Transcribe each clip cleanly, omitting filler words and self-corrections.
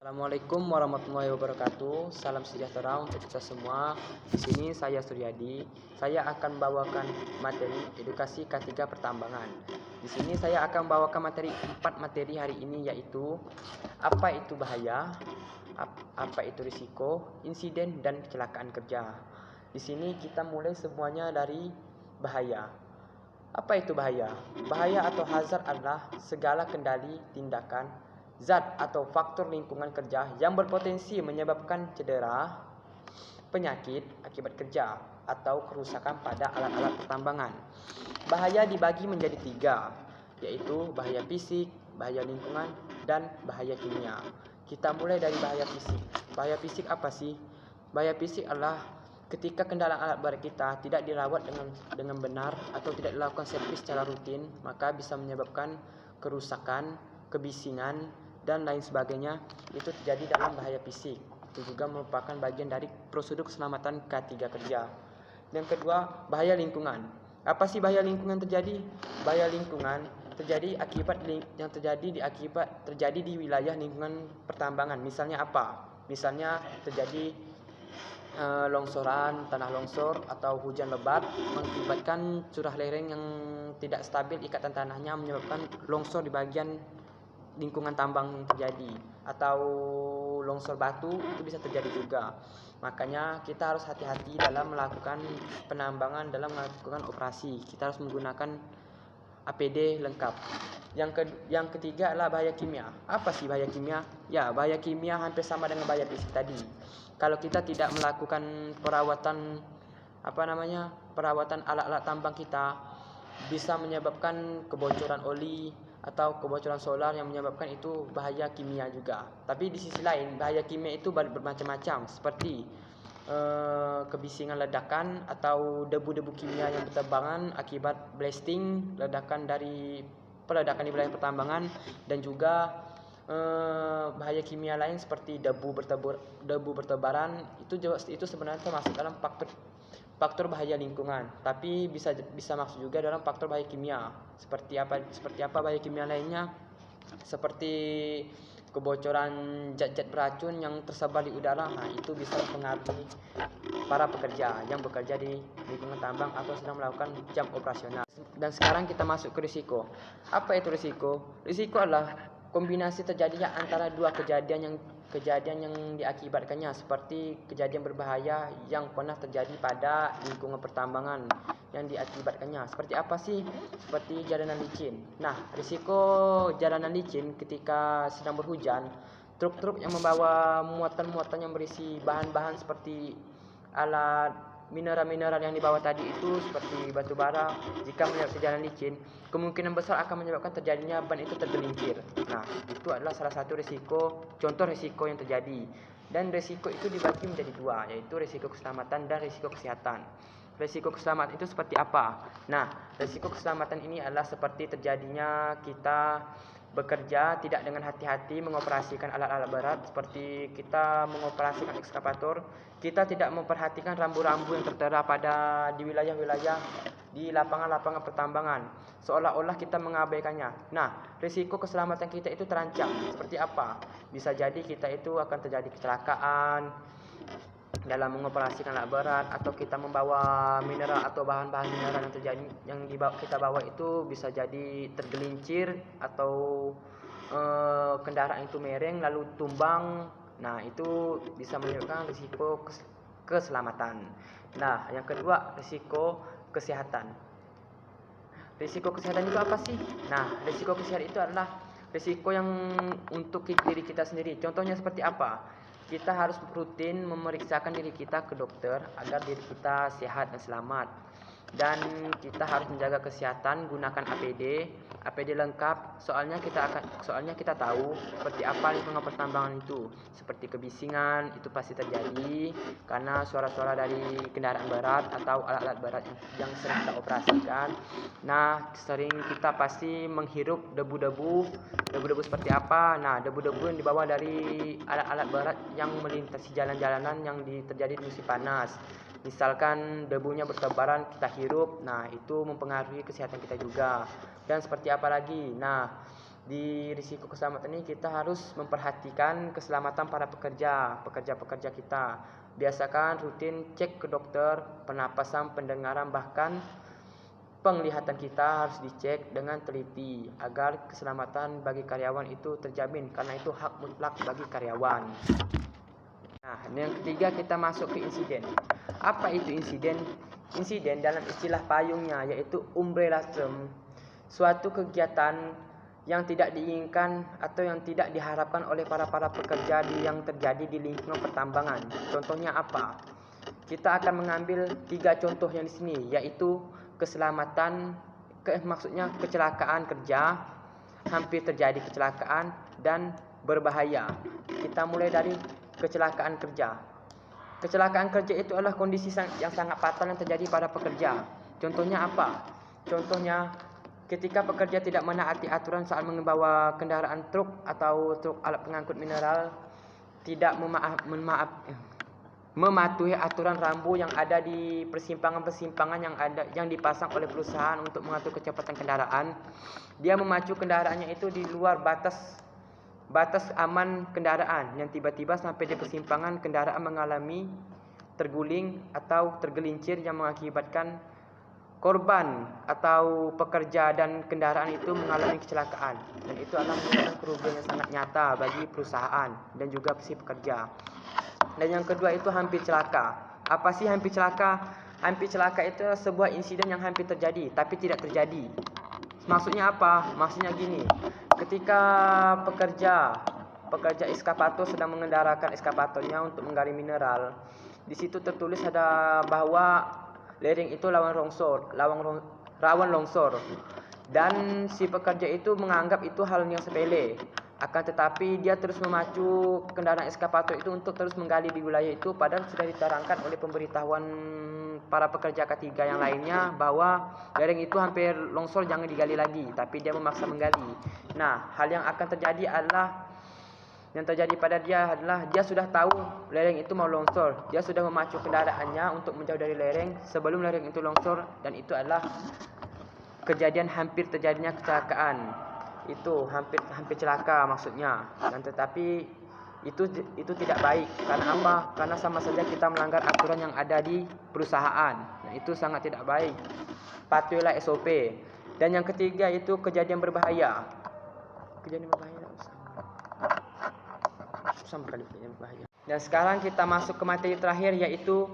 Assalamualaikum warahmatullahi wabarakatuh. Salam sejahtera untuk kita semua. Di sini saya Suryadi. Saya akan bawakan materi edukasi K3 pertambangan. Di sini saya akan bawakan empat materi hari ini, yaitu apa itu bahaya, apa itu risiko, insiden dan kecelakaan kerja. Di sini kita mulai semuanya dari bahaya. Apa itu bahaya? Bahaya atau hazard adalah segala kendali, tindakan, zat atau faktor lingkungan kerja yang berpotensi menyebabkan cedera, penyakit akibat kerja, atau kerusakan pada alat-alat pertambangan. Bahaya dibagi menjadi tiga, yaitu bahaya fisik, bahaya lingkungan, dan bahaya kimia. Kita mulai dari bahaya fisik. Bahaya fisik apa sih? Bahaya fisik adalah ketika kendaraan alat berat kita tidak dirawat dengan benar atau tidak dilakukan servis secara rutin, maka bisa menyebabkan kerusakan, kebisingan, dan lain sebagainya. Itu terjadi dalam bahaya fisik. Itu juga merupakan bagian dari prosedur keselamatan K3 kerja. Yang kedua, bahaya lingkungan. Apa sih bahaya lingkungan terjadi? Bahaya lingkungan terjadi terjadi di wilayah lingkungan pertambangan. Misalnya apa? Misalnya terjadi longsoran, tanah longsor, atau hujan lebat mengakibatkan curah lereng yang tidak stabil ikatan tanahnya, menyebabkan longsor di bagian lingkungan tambang terjadi, atau longsor batu itu bisa terjadi juga. Makanya kita harus hati-hati dalam melakukan penambangan, dalam melakukan operasi. Kita harus menggunakan APD lengkap. Yang ketiga adalah bahaya kimia. Apa sih bahaya kimia? Ya, bahaya kimia hampir sama dengan bahaya fisik tadi. Kalau kita tidak melakukan perawatan alat-alat tambang kita, bisa menyebabkan kebocoran oli atau kebocoran solar yang menyebabkan itu bahaya kimia juga. Tapi di sisi lain, bahaya kimia itu bermacam-macam, seperti kebisingan ledakan atau debu-debu kimia yang berterbangan akibat blasting, peledakan di wilayah pertambangan, dan juga bahaya kimia lain seperti debu bertebaran. Itu sebenarnya termasuk dalam faktor bahaya lingkungan, tapi bisa masuk juga dalam faktor bahaya kimia. Seperti apa bahaya kimia lainnya? Seperti kebocoran zat-zat beracun yang tersebar di udara. Nah, itu bisa mempengaruhi para pekerja yang bekerja di lingkungan tambang atau sedang melakukan jam operasional. Dan sekarang kita masuk ke risiko. Apa itu risiko? Risiko adalah kombinasi terjadinya antara dua kejadian yang diakibatkannya, seperti kejadian berbahaya yang pernah terjadi pada lingkungan pertambangan yang diakibatkannya. Seperti apa sih? Seperti jalanan licin. Nah, risiko jalanan licin ketika sedang berhujan, truk-truk yang membawa muatan-muatan yang berisi bahan-bahan seperti alat mineral-mineral yang dibawa tadi itu, seperti batu bara, jika melewati jalan licin, kemungkinan besar akan menyebabkan terjadinya ban itu tergelincir. Nah, itu adalah salah satu contoh risiko yang terjadi. Dan risiko itu dibagi menjadi dua, yaitu risiko keselamatan dan risiko kesehatan. Risiko keselamatan itu seperti apa? Nah, risiko keselamatan ini adalah seperti terjadinya kita bekerja tidak dengan hati-hati mengoperasikan alat-alat berat, seperti kita mengoperasikan ekskavator, kita tidak memperhatikan rambu-rambu yang tertera di wilayah-wilayah di lapangan-lapangan pertambangan, seolah-olah kita mengabaikannya. Nah, risiko keselamatan kita itu terancam. Seperti apa? Bisa jadi kita itu akan terjadi kecelakaan dalam mengoperasikan alat berat, atau kita membawa mineral atau bahan-bahan mineral yang kita bawa itu bisa jadi tergelincir, atau kendaraan itu miring lalu tumbang. Nah, itu bisa menyebabkan risiko keselamatan. Nah, yang kedua, risiko kesehatan. Risiko kesehatan itu apa sih? Nah, risiko kesehatan itu adalah risiko yang untuk diri kita sendiri. Contohnya seperti apa? Kita harus rutin memeriksakan diri kita ke dokter agar diri kita sehat dan selamat. Dan kita harus menjaga kesehatan, gunakan APD lengkap. Soalnya kita tahu seperti apa lingkungan pertambangan itu. Seperti kebisingan itu pasti terjadi karena suara-suara dari kendaraan berat atau alat-alat berat yang sering kita operasikan. Nah, sering kita pasti menghirup debu-debu seperti apa? Nah, debu-debu yang dibawa dari alat-alat berat yang melintasi jalan-jalanan yang terjadi di musim panas. Misalkan debunya bertebaran, kita hirup, nah itu mempengaruhi kesehatan kita juga. Dan seperti apa lagi? Nah, Di risiko keselamatan ini kita harus memperhatikan keselamatan para pekerja kita. Biasakan rutin cek ke dokter, pernapasan, pendengaran, bahkan penglihatan kita harus dicek dengan teliti agar keselamatan bagi karyawan itu terjamin, karena itu hak mutlak bagi karyawan. Nah, yang ketiga kita masuk ke insiden. Apa itu insiden? Insiden dalam istilah payungnya yaitu umbrella term, suatu kegiatan yang tidak diinginkan atau yang tidak diharapkan oleh para pekerja yang terjadi di lingkungan pertambangan. Contohnya apa? Kita akan mengambil 3 contoh yang di sini, yaitu keselamatan, maksudnya kecelakaan kerja, hampir terjadi kecelakaan, dan berbahaya. Kita mulai dari kecelakaan kerja. Kecelakaan kerja itu adalah kondisi yang sangat fatal yang terjadi pada pekerja. Contohnya apa? Contohnya ketika pekerja tidak menaati aturan saat membawa kendaraan truk atau truk alat pengangkut mineral, tidak mematuhi aturan rambu yang ada di persimpangan-persimpangan yang dipasang oleh perusahaan untuk mengatur kecepatan kendaraan. Dia memacu kendaraannya itu di luar batas aman kendaraan, yang tiba-tiba sampai di persimpangan kendaraan mengalami terguling atau tergelincir yang mengakibatkan korban atau pekerja dan kendaraan itu mengalami kecelakaan, dan itu akan menyebabkan kerugian yang sangat nyata bagi perusahaan dan juga si pekerja. Dan yang kedua itu hampir celaka. Apa sih hampir celaka? Hampir celaka itu sebuah insiden yang hampir terjadi tapi tidak terjadi. Maksudnya apa? Maksudnya gini, ketika pekerja eskavator sedang mengendarakan eskavatornya untuk menggali mineral, di situ tertulis ada bahwa lereng itu rawan longsor, dan si pekerja itu menganggap itu hal yang sepele. Akan tetapi dia terus memacu kendaraan eskavator itu untuk terus menggali di wilayah itu, padahal sudah diterangkan oleh pemberitahuan para pekerja ketiga yang lainnya bahwa lereng itu hampir longsor, jangan digali lagi, tapi dia memaksa menggali. Nah, hal yang akan terjadi pada dia adalah dia sudah tahu lereng itu mau longsor. Dia sudah memacu kendaraannya untuk menjauh dari lereng sebelum lereng itu longsor, dan itu adalah kejadian hampir terjadinya kecelakaan. Itu hampir celaka maksudnya. Dan tetapi itu tidak baik. Karena apa? Karena sama saja kita melanggar aturan yang ada di perusahaan. Nah, itu sangat tidak baik. Patuhilah SOP. Dan yang ketiga itu kejadian berbahaya. Sama kali kejadian berbahaya. Dan sekarang kita masuk ke materi terakhir, yaitu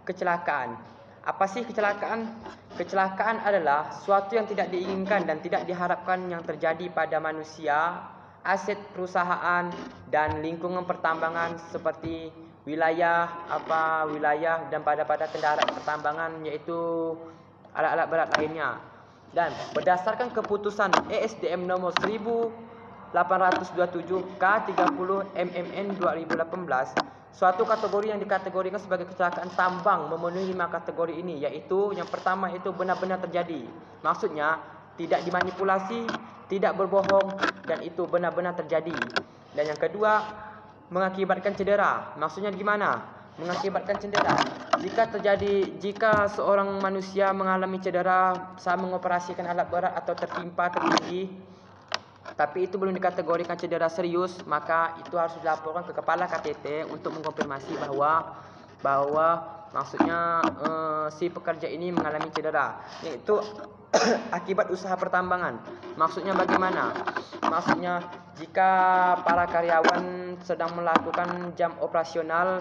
kecelakaan. Apa sih kecelakaan? Kecelakaan adalah suatu yang tidak diinginkan dan tidak diharapkan yang terjadi pada manusia, aset perusahaan, dan lingkungan pertambangan seperti wilayah dan pada kendaraan pertambangan, yaitu alat-alat berat lainnya. Dan berdasarkan keputusan ESDM nomor 1827 K30 MMN 2018, suatu kategori yang dikategorikan sebagai kecelakaan tambang memenuhi 5 kategori ini, yaitu yang pertama itu benar-benar terjadi. Maksudnya tidak dimanipulasi, tidak berbohong, dan itu benar-benar terjadi. Dan yang kedua, mengakibatkan cedera. Maksudnya gimana? Mengakibatkan cedera. Jika seorang manusia mengalami cedera saat mengoperasikan alat berat atau tertimpa tertindih, tapi itu belum dikategorikan cedera serius, maka itu harus dilaporkan ke kepala KTT untuk mengkonfirmasi bahwa maksudnya si pekerja ini mengalami cedera, yaitu akibat usaha pertambangan. Maksudnya bagaimana? Maksudnya jika para karyawan sedang melakukan jam operasional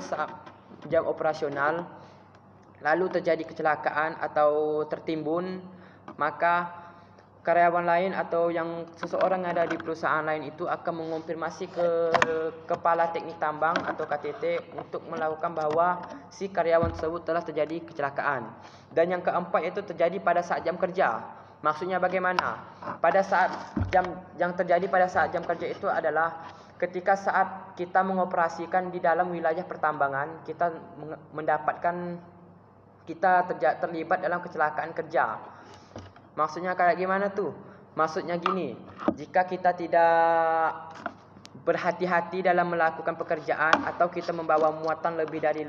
lalu terjadi kecelakaan atau tertimbun, maka karyawan lain atau seseorang yang ada di perusahaan lain itu akan mengonfirmasi ke kepala teknik tambang atau KTT untuk melakukan bahwa si karyawan tersebut telah terjadi kecelakaan. Dan yang keempat itu terjadi pada saat jam kerja. Maksudnya bagaimana? Pada saat yang terjadi pada saat jam kerja itu adalah ketika saat kita mengoperasikan di dalam wilayah pertambangan, kita terlibat dalam kecelakaan kerja. Maksudnya kayak gimana tuh? Maksudnya gini, jika kita tidak berhati-hati dalam melakukan pekerjaan atau kita membawa muatan lebih dari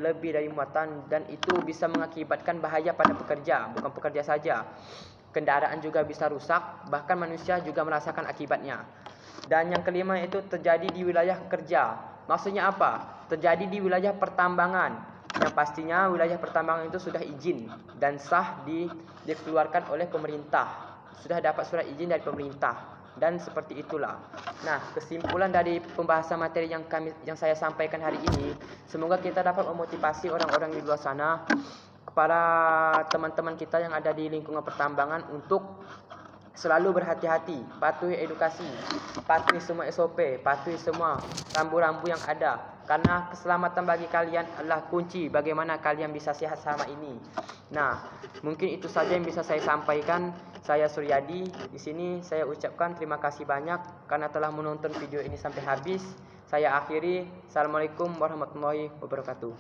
muatan, dan itu bisa mengakibatkan bahaya pada pekerja, bukan pekerja saja. Kendaraan juga bisa rusak, bahkan manusia juga merasakan akibatnya. Dan yang kelima itu terjadi di wilayah kerja. Maksudnya apa? Terjadi di wilayah pertambangan. Yang pastinya wilayah pertambangan itu sudah izin dan sah dikeluarkan oleh pemerintah. Sudah dapat surat izin dari pemerintah. Dan seperti itulah. Nah, kesimpulan dari pembahasan materi yang saya sampaikan hari ini, semoga kita dapat memotivasi orang-orang di luar sana, kepada teman-teman kita yang ada di lingkungan pertambangan untuk selalu berhati-hati, patuhi edukasi, patuhi semua SOP, patuhi semua rambu-rambu yang ada. Karena keselamatan bagi kalian adalah kunci bagaimana kalian bisa sehat selama ini. Nah, mungkin itu saja yang bisa saya sampaikan. Saya Suryadi. Di sini saya ucapkan terima kasih banyak karena telah menonton video ini sampai habis. Saya akhiri. Assalamualaikum warahmatullahi wabarakatuh.